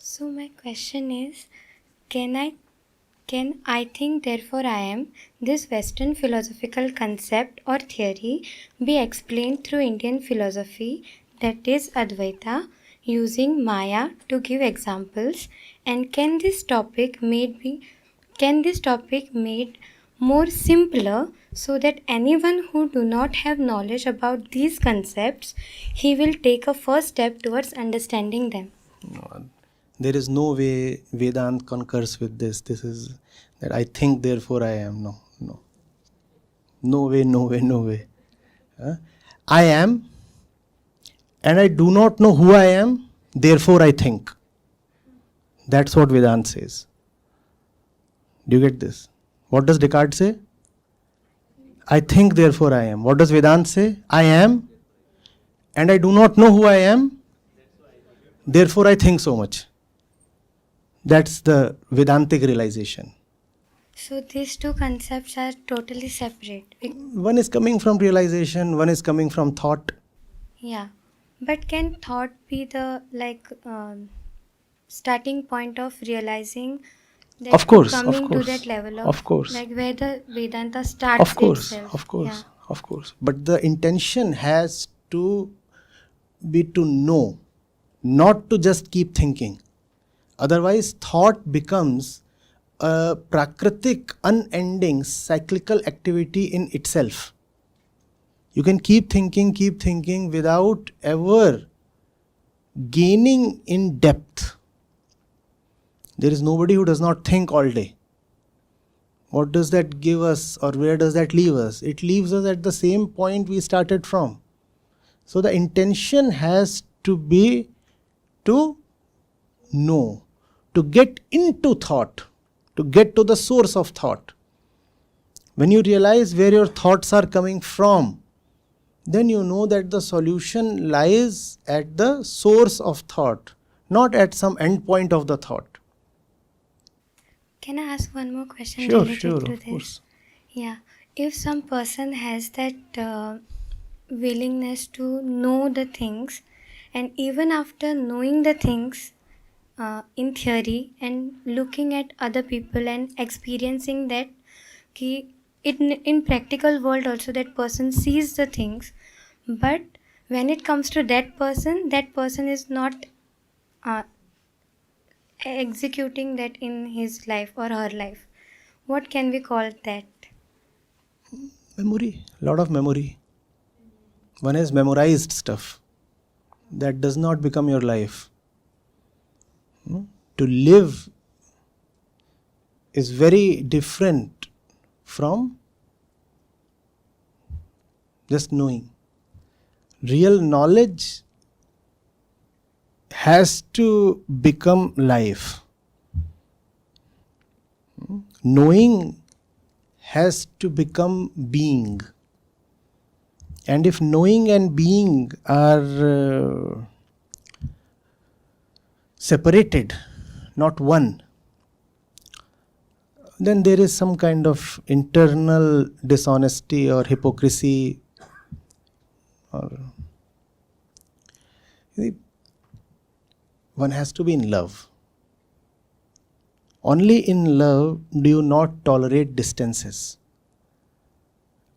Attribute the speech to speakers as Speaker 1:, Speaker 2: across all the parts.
Speaker 1: So my question is, can I think therefore I am, this Western philosophical concept or theory, be explained through Indian philosophy, that is Advaita, using Maya to give examples, and can this topic made more simpler so that anyone who do not have knowledge about these concepts, he will take a first step towards understanding them?
Speaker 2: No, there is no way Vedant concurs with this. This is that I think, therefore I am. No, no. No way, no way, no way. I am, and I do not know who I am, therefore I think. That's what Vedant says. Do you get this? What does Descartes say? I think, therefore I am. What does Vedant say? I am, and I do not know who I am, therefore I think so much. That's the Vedantic realization.
Speaker 1: So these two concepts are totally separate.
Speaker 2: One is coming from realization, one is coming from thought.
Speaker 1: Yeah, but can thought be the starting point of realizing that
Speaker 2: Of course,
Speaker 1: coming
Speaker 2: of course.
Speaker 1: to that level
Speaker 2: Of course.
Speaker 1: like where the Vedanta starts
Speaker 2: Of course,
Speaker 1: itself?
Speaker 2: of course,
Speaker 1: Yeah.
Speaker 2: of course. But the intention has to be to know, not to just keep thinking. Otherwise, thought becomes a prakritic, unending, cyclical activity in itself. You can keep thinking without ever gaining in depth. There is nobody who does not think all day. What does that give us, or where does that leave us? It leaves us at the same point we started from. So the intention has to be to know, to get into thought, to get to the source of thought. When you realize where your thoughts are coming from, then you know that the solution lies at the source of thought, not at some end point of the thought.
Speaker 1: Can I ask one more question
Speaker 2: Sure,
Speaker 1: related to
Speaker 2: of
Speaker 1: this?
Speaker 2: course.
Speaker 1: Yeah, if some person has that willingness to know the things, and even after knowing the things in theory and looking at other people and experiencing that, in practical world also that person sees the things, but when it comes to that person is not uh, executing that in his life or her life. What can we call that?
Speaker 2: Memory, lot of memory. One has memorized stuff. That does not become your life. To live is very different from just knowing. Real knowledge has to become life. Knowing has to become being. And if knowing and being are separated, not one, then there is some kind of internal dishonesty or hypocrisy. One has to be in love. Only in love do you not tolerate distances.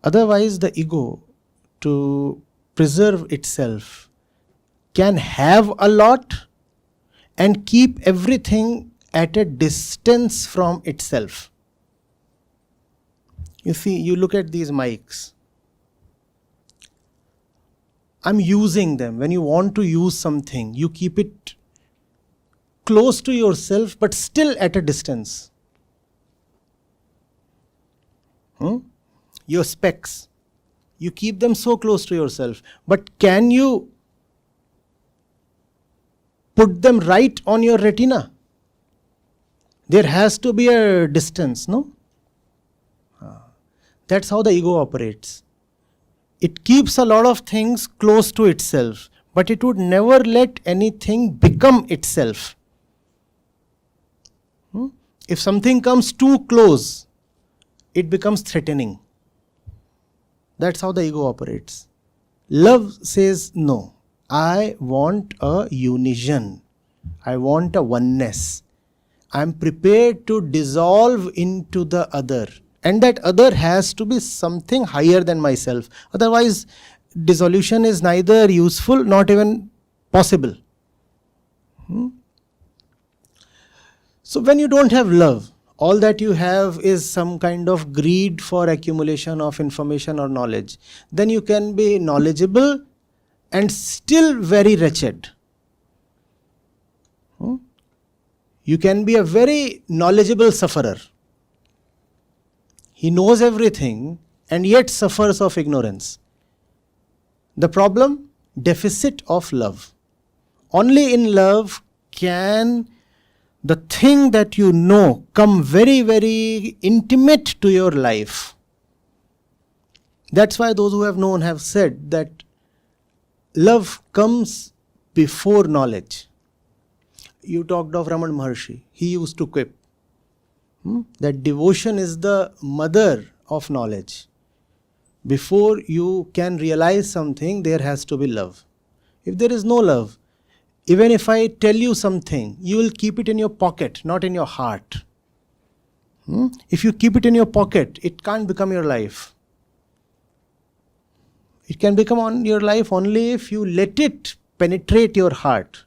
Speaker 2: Otherwise, the ego, to preserve itself, can have a lot and keep everything at a distance from itself. You see, you look at these mics. I'm using them. When you want to use something, you keep it close to yourself but still at a distance. Your specs, you keep them so close to yourself, but can you put them right on your retina? There has to be a distance, no? That's how the ego operates. It keeps a lot of things close to itself, but it would never let anything become itself. If something comes too close, it becomes threatening. That's how the ego operates. Love says, no, I want a union. I want a oneness. I'm prepared to dissolve into the other. And that other has to be something higher than myself. Otherwise, dissolution is neither useful, not even possible. So when you don't have love, all that you have is some kind of greed for accumulation of information or knowledge. Then you can be knowledgeable and still very wretched. You can be a very knowledgeable sufferer. He knows everything and yet suffers of ignorance. The problem? Deficit of love. Only in love can the thing that you know come very, very intimate to your life. That's why those who have known have said that love comes before knowledge. You talked of Raman Maharshi. He used to quip that devotion is the mother of knowledge. Before you can realize something, there has to be love. If there is no love, even if I tell you something, you will keep it in your pocket, not in your heart. If you keep it in your pocket, it can't become your life. It can become on your life only if you let it penetrate your heart.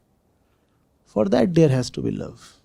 Speaker 2: For that, there has to be love.